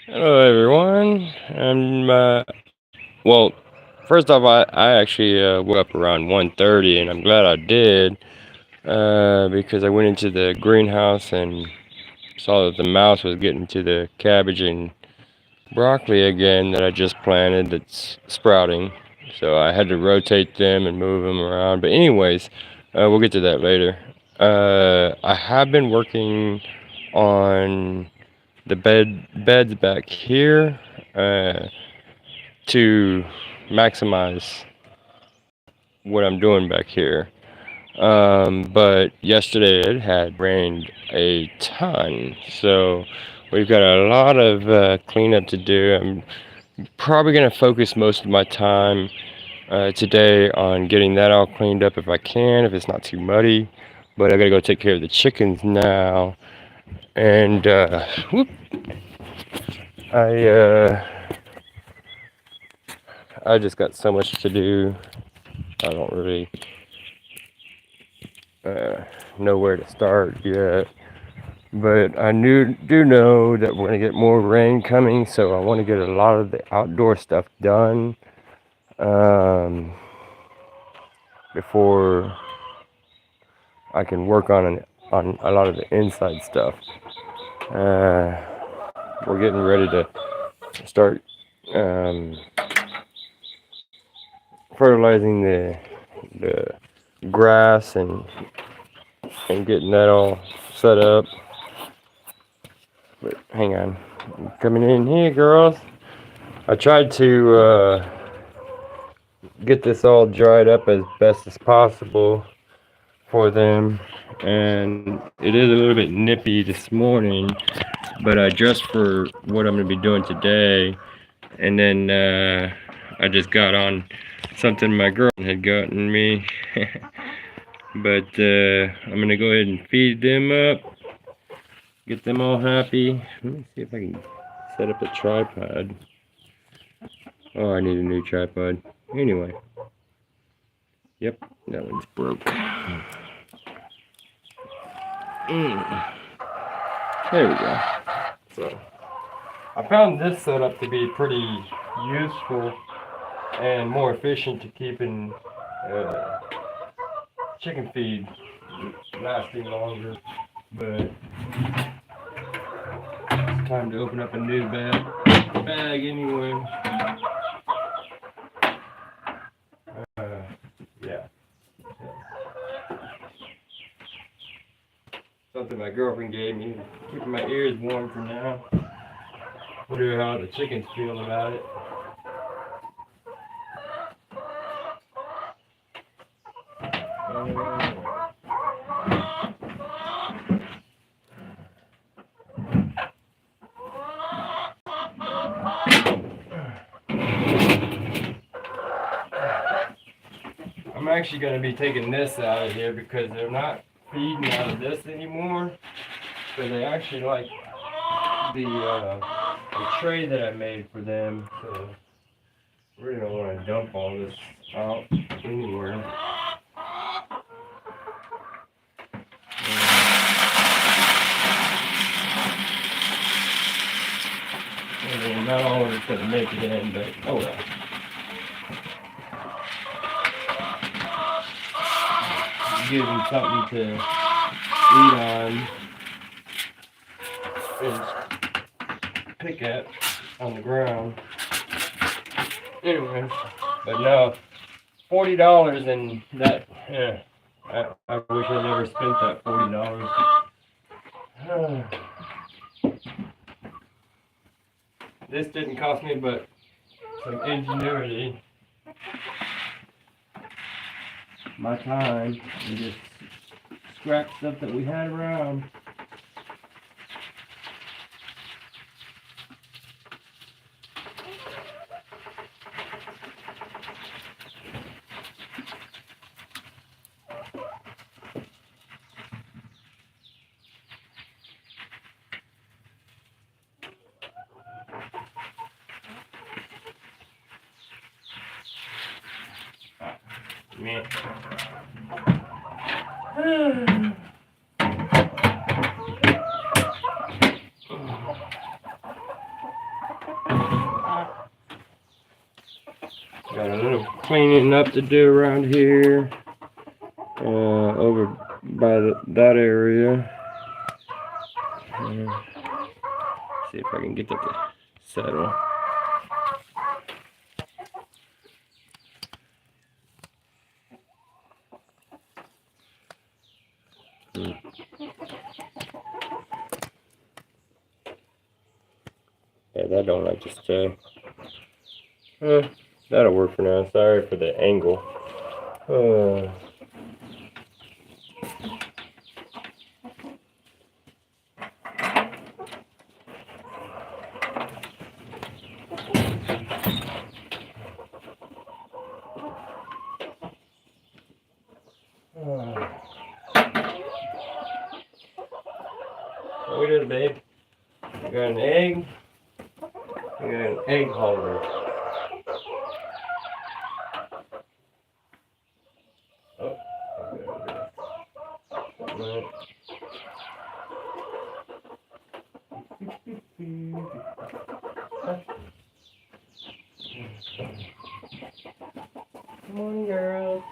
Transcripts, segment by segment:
Hello, everyone. Well, first off, I actually woke up around 1:30, and I'm glad I did because I went into the greenhouse and saw that the mouse was getting to the cabbage and broccoli again that I just planted that's sprouting. So I had to rotate them and move them around. But anyways, we'll get to that later. I have been working on the beds back here uh, to maximize what I'm doing back here. But yesterday it had rained a ton, so we've got a lot of cleanup to do. I'm probably gonna focus most of my time today on getting that all cleaned up if I can, if it's not too muddy. But I gotta go take care of the chickens now, and whoop, I I just got so much to do. I don't really uh, know where to start yet. But do know that we're gonna get more rain coming, so I want to get a lot of the outdoor stuff done um, before I can work on a lot of the inside stuff. Uh, we're getting ready to start um, fertilizing the grass and getting that all set up. But hang on, I'm coming in here, girls. I tried to get this all dried up as best as possible for them, and it is a little bit nippy this morning, but I dressed for what I'm going to be doing today, and then I just got on something my girlfriend had gotten me. But I'm going to go ahead and feed them up, get them all happy. Let me see if I can set up a tripod. Oh, I need a new tripod. Anyway. Yep, that one's broke. There we go. So, I found this setup to be pretty useful and more efficient to keeping uh, chicken feed lasting longer. But it's time to open up a new bag anyway. Yeah. Something my girlfriend gave me, keeping my ears warm for now. Wonder how the chickens feel about it. I'm actually going to be taking this out of here because they're not feeding out of this anymore. So they actually like the tray that I made for them. So we really don't want to dump all this out anywhere. And not all of it's going to make it in, but oh well. Give them something to eat on and pick at on the ground. Anyway, but no, $40 and that. Yeah, I wish I never spent that $40. This didn't cost me but some ingenuity, my time, and just scrap stuff that we had around. Man. cleaning up to do around here. Over by that area. See if I can get that to settle. Yeah, that don't like to stay. That'll work for now. Sorry for the angle. What is it, babe? You got an egg? You got an egg holder. Oh, okay. Come on, girl.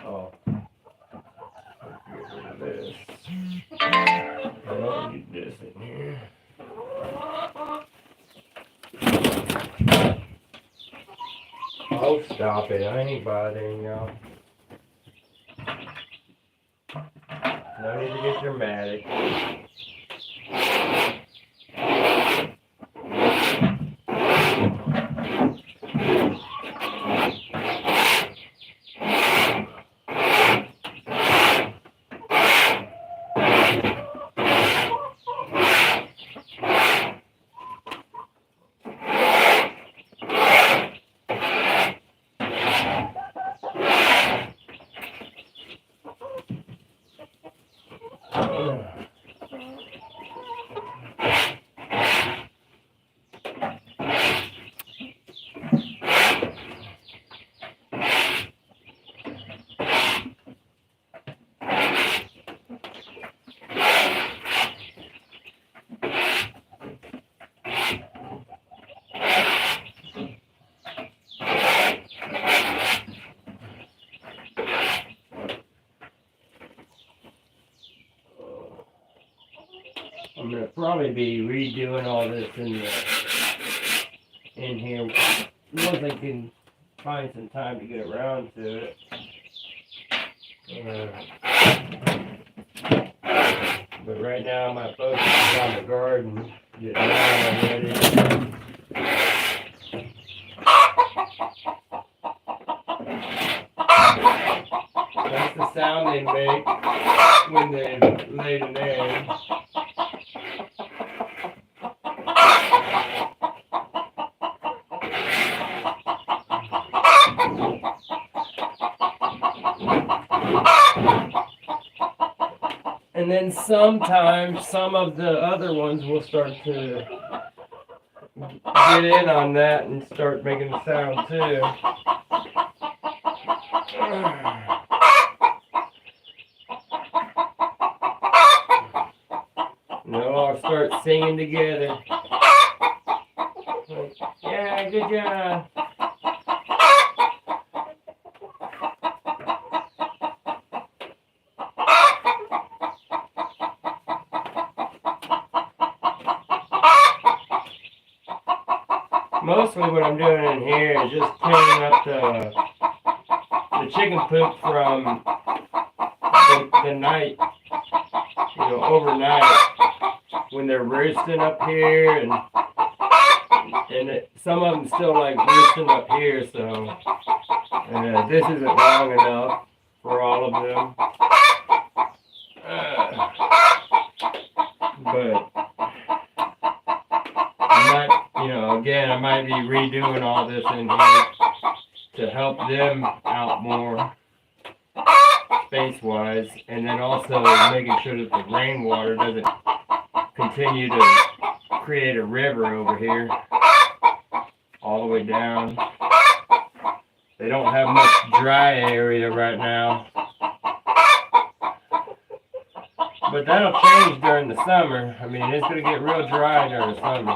Oh. Get rid of this. I don't need this in here. Oh, stop it. I ain't bothering y'all. No need to get dramatic. I'm gonna probably be redoing all this in here once I can find some time to get around to it. But right now my focus is on the garden, getting that ready. That's the sound they make when they lay an egg. And then sometimes some of the other ones will start to get in on that and start making the sound too. And they'll all start singing together. Like, yeah, good job. Mostly what I'm doing in here is just cleaning up the chicken poop from the night, overnight when they're roosting up here, and some of them still like roosting up here, so this isn't long enough for all of them. But I might be redoing all this in here to help them out more space-wise, and then also making sure that the rainwater doesn't continue to create a river over here all the way down. They don't have much dry area right now. But that'll change during the summer. I mean, it's going to get real dry during the summer.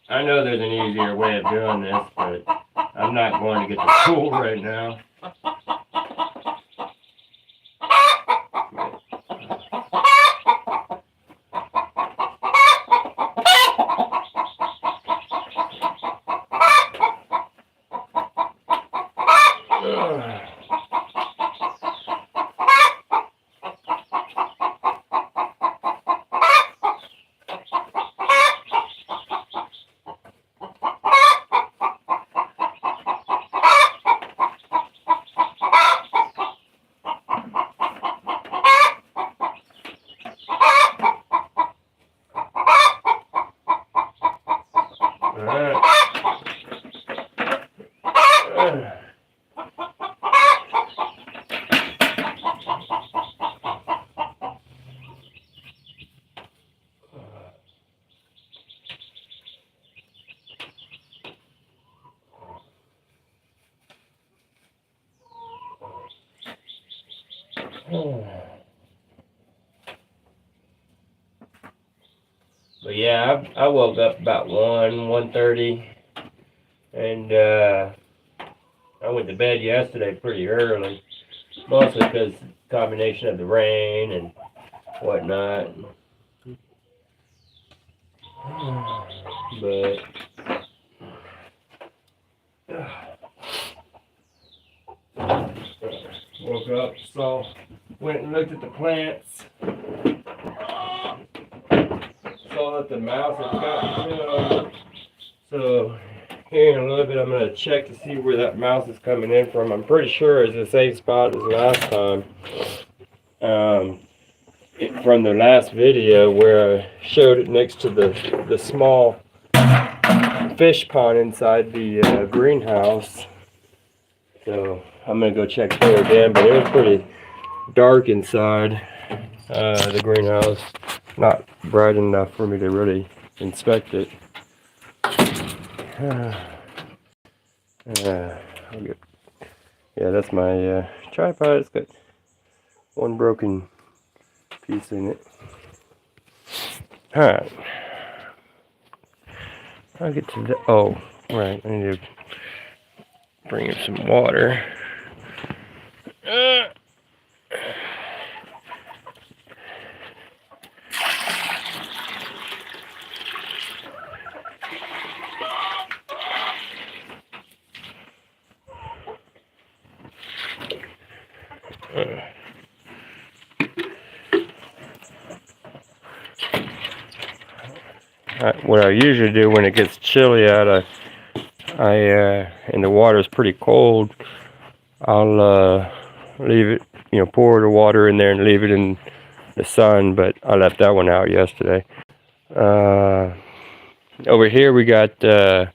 I know there's an easier way of doing this, but I'm not going to get the tool right now. But yeah, I woke up about 1:30, and I went to bed yesterday pretty early, mostly because combination of the rain and whatnot. But woke up, so went and looked at the plants. Saw that the mouse had gotten killed. So here in a little bit, I'm going to check to see where that mouse is coming in from. I'm pretty sure it's the same spot as last time. From the last video where I showed it next to the small fish pond inside the greenhouse. So I'm going to go check there again, but it was pretty dark inside the greenhouse. Not bright enough for me to really inspect it. I'll get, yeah, that's my tripod. It's got one broken piece in it. Alright. I'll get to the, oh, right, I need to bring in some water. What I usually do when it gets chilly out, and the water is pretty cold, I'll leave it, pour the water in there and leave it in the sun, but I left that one out yesterday. Over here we got the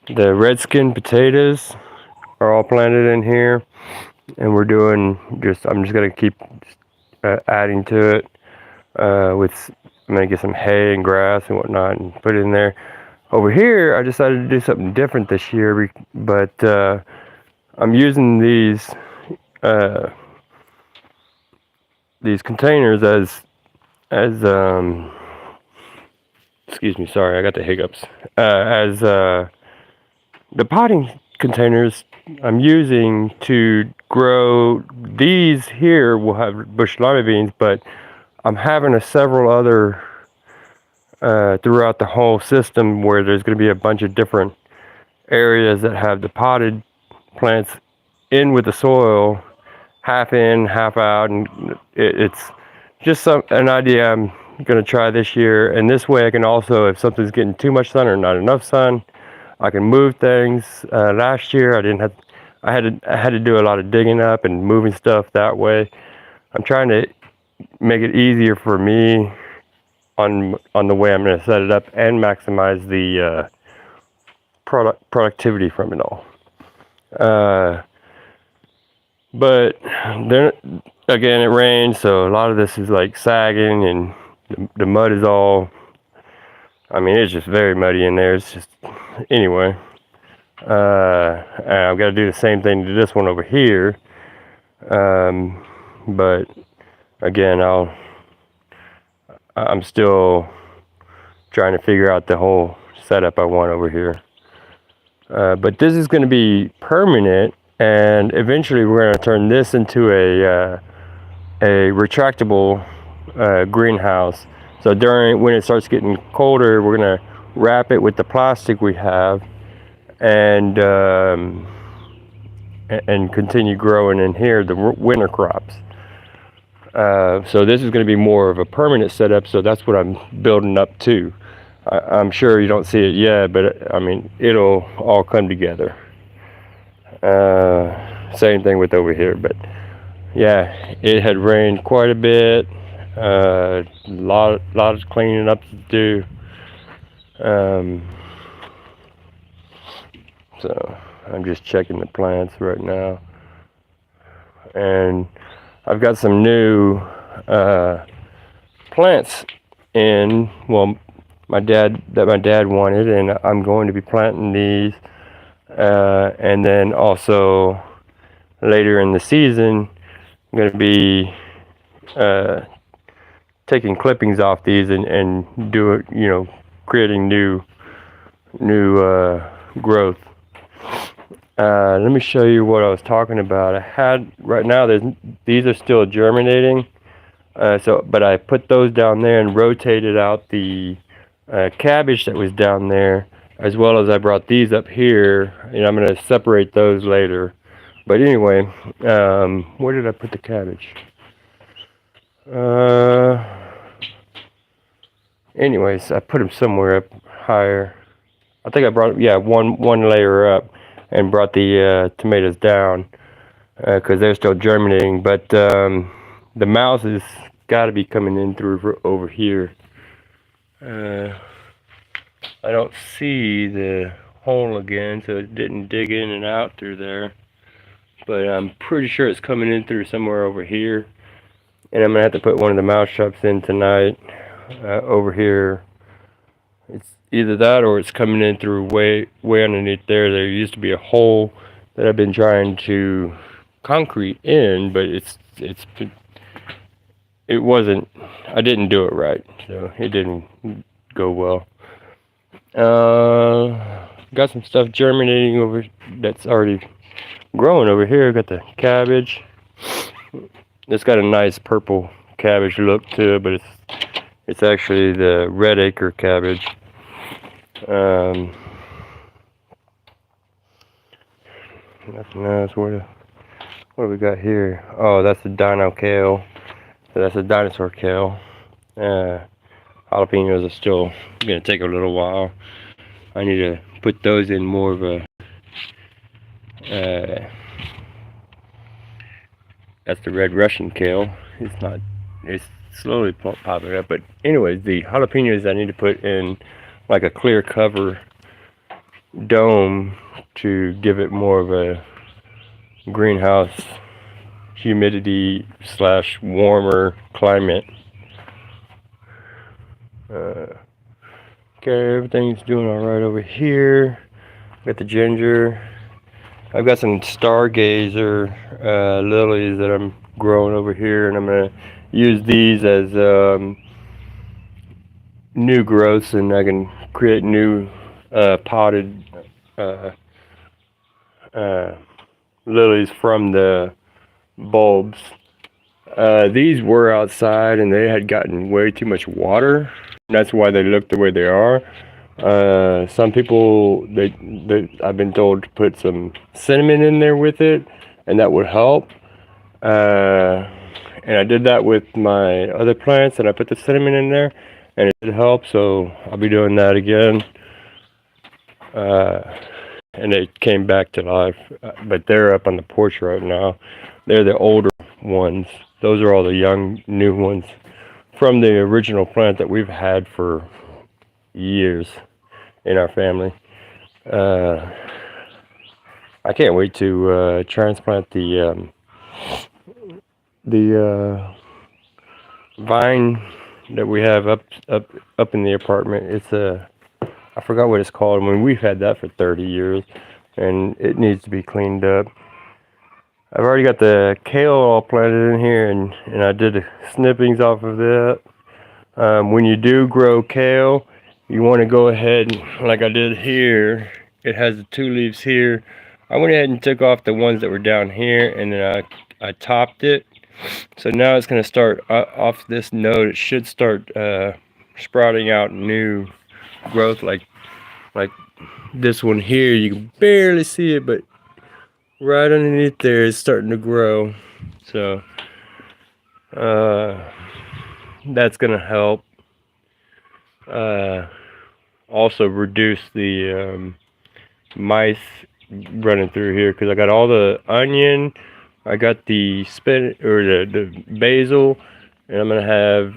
redskin potatoes are all planted in here, and we're doing I'm just gonna keep adding to it I'm gonna get some hay and grass and whatnot and put it in there. Over here I decided to do something different this year, but I'm using these containers as excuse me, sorry, I got the hiccups. As the potting containers I'm using to grow these here will have bush lima beans, but I'm having several other throughout the whole system where there's going to be a bunch of different areas that have the potted plants in with the soil, half in, half out, and it's just an idea I'm going to try this year. And this way I can also, if something's getting too much sun or not enough sun, I can move things. Last year I had to do a lot of digging up and moving stuff that way. I'm trying to make it easier for me on the way I'm going to set it up and maximize the productivity from it all. But then again, it rains, so a lot of this is like sagging, and the mud is all. I mean, it's just very muddy in there. It's just anyway. I've got to do the same thing to this one over here. But again, I'm still trying to figure out the whole setup I want over here. But this is going to be permanent, and eventually we're going to turn this into a retractable greenhouse. So when it starts getting colder, we're going to wrap it with the plastic we have, and continue growing in here the winter crops. So this is going to be more of a permanent setup, so that's what I'm building up to. I'm sure you don't see it yet, but I mean, it'll all come together. Same thing with over here, but yeah, it had rained quite a bit. Lot of cleaning up to do. So I'm just checking the plants right now, and I've got some new plants in. Well, my dad wanted, and I'm going to be planting these, and then also later in the season, I'm going to be taking clippings off these and creating new growth. Let me show you what I was talking about. Right now these are still germinating, but I put those down there and rotated out the cabbage that was down there, as well as I brought these up here, and I'm going to separate those later. But anyway, where did I put the cabbage? Anyways, I put them somewhere up higher. I think I brought, one layer up, and brought the tomatoes down because they're still germinating. But the mouse has got to be coming in through over here. I don't see the hole again, so it didn't dig in and out through there. But I'm pretty sure it's coming in through somewhere over here. And I'm going to have to put one of the mouse traps in tonight over here. It's either that or it's coming in through way underneath there. There used to be a hole that I've been trying to concrete in, but it wasn't, I didn't do it right, so it didn't go well. Got some stuff germinating over that's already growing over here. Got the cabbage. It's got a nice purple cabbage look to it, but it's actually the red acre cabbage. Nothing else. What do we got here? Oh, that's the dino kale. So that's a dinosaur kale. Jalapenos are still gonna take a little while. I need to put those in more of a that's the red Russian kale. It's slowly popping up. But anyways, the jalapenos I need to put in like a clear cover dome to give it more of a greenhouse humidity / warmer climate. Okay, everything's doing all right over here. Got the ginger. I've got some stargazer lilies that I'm growing over here, and I'm gonna use these as new growths, and I can create new potted lilies from the bulbs. These were outside, and they had gotten way too much water. That's why they look the way they are. Some people, I've been told to put some cinnamon in there with it, and that would help. And I did that with my other plants, and I put the cinnamon in there, and it did help. So I'll be doing that again. And they came back to life, but they're up on the porch right now. They're the older ones. Those are all the young, new ones from the original plant that we've had for years in our family. I can't wait to transplant the the vine that we have up in the apartment. It's I forgot what it's called. I mean, we've had that for 30 years, and it needs to be cleaned up. I've already got the kale all planted in here, and I did the snippings off of that. When you do grow kale, you want to go ahead and, like I did here, it has the 2 leaves here. I went ahead and took off the ones that were down here, and then I topped it. So now it's going to start off this node. It should start sprouting out new growth like this one here. You can barely see it, but right underneath there is starting to grow. So that's going to help also reduce the mice running through here, because I got all the onion, I got the spinach or the basil, and I'm gonna have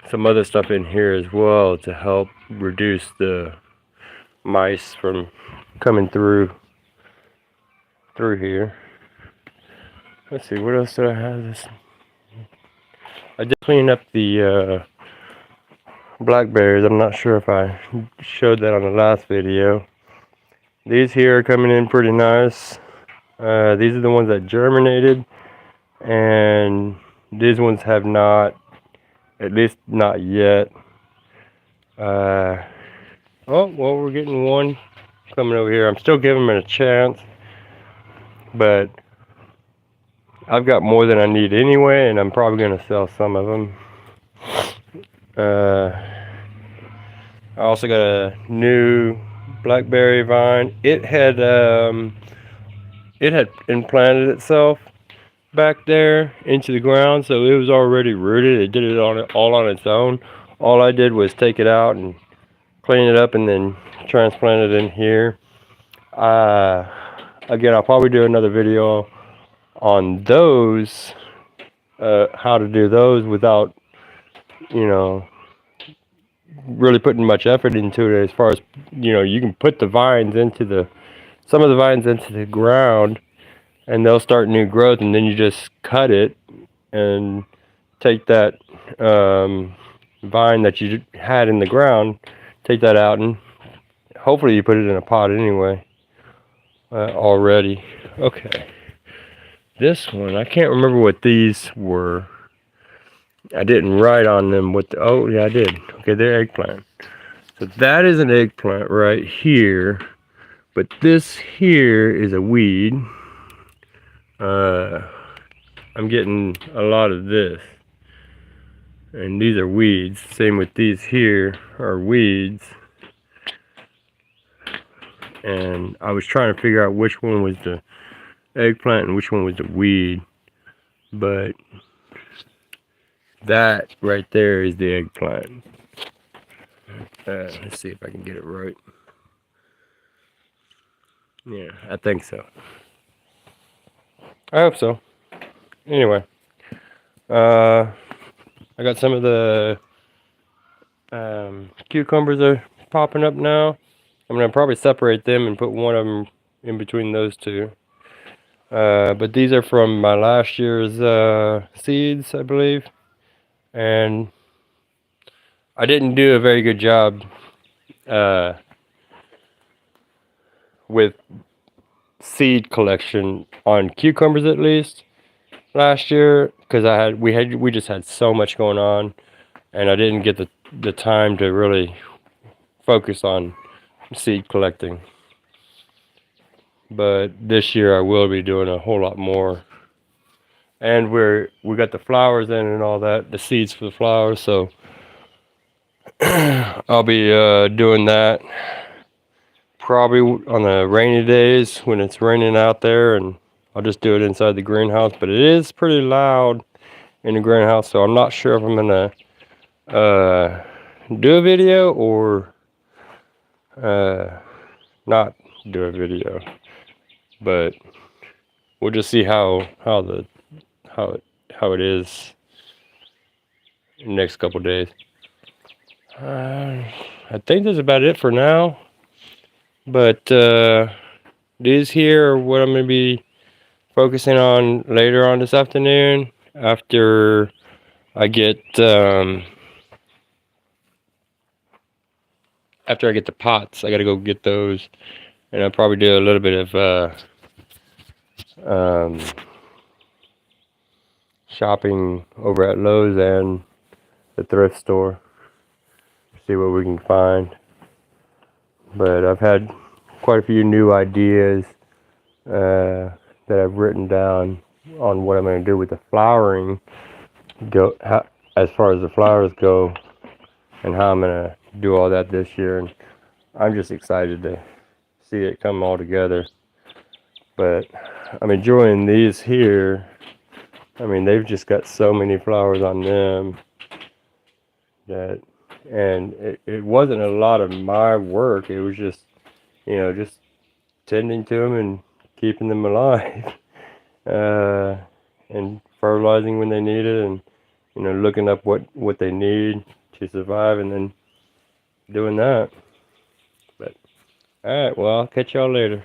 some other stuff in here as well to help reduce the mice from coming through here. Let's see, what else did I have this? I just cleaned up the blackberries. I'm not sure if I showed that on the last video. These here are coming in pretty nice. These are the ones that germinated, and these ones have not, at least not yet. Oh, well, we're getting one coming over here. I'm still giving them a chance, but I've got more than I need anyway, and I'm probably going to sell some of them. I also got a new blackberry vine. It had implanted itself back there into the ground, so it was already rooted. It did it all on its own. All I did was take it out and clean it up and then transplant it in here. Again, I'll probably do another video on those, how to do those without, you know, really putting much effort into it. As far as, you know, you can put the vines into some of the vines into the ground, and they'll start new growth, and then you just cut it and take that vine that you had in the ground, take that out, and hopefully you put it in a pot anyway already. Okay, this one, I can't remember what these were. I didn't write on them what oh yeah, I did. Okay, they're eggplant. So that is an eggplant right here, but this here is a weed. I'm getting a lot of this, and these are weeds. Same with these here are weeds, and I was trying to figure out which one was the eggplant and which one was the weed, but that right there is the eggplant. Let's see if I can get it right. Yeah, I think so. I hope so. Anyway, I got some of the cucumbers are popping up now. I'm gonna probably separate them and put one of them in between those two. But these are from my last year's seeds, I believe, and I didn't do a very good job with seed collection on cucumbers, at least last year, because we just had so much going on, and I didn't get the time to really focus on seed collecting. But this year I will be doing a whole lot more, and we got the flowers in and all that, the seeds for the flowers, so I'll be doing that probably on the rainy days when it's raining out there, and I'll just do it inside the greenhouse. But it is pretty loud in the greenhouse, so I'm not sure if I'm gonna do a video or not do a video, but we'll just see how it is in the next couple days. I think that's about it for now, but these here are what I'm going to be focusing on later on this afternoon after I get the pots. I got to go get those, and I'll probably do a little bit of um, shopping over at Lowe's and the thrift store. See what we can find. But I've had quite a few new ideas that I've written down on what I'm going to do with the flowering, as far as the flowers go, and how I'm going to do all that this year. And I'm just excited to see it come all together. But I'm enjoying these here. I mean, they've just got so many flowers on them that, and it wasn't a lot of my work. It was just, just tending to them and keeping them alive, and fertilizing when they need it, and looking up what they need to survive, and then doing that. But all right, well, I'll catch y'all later.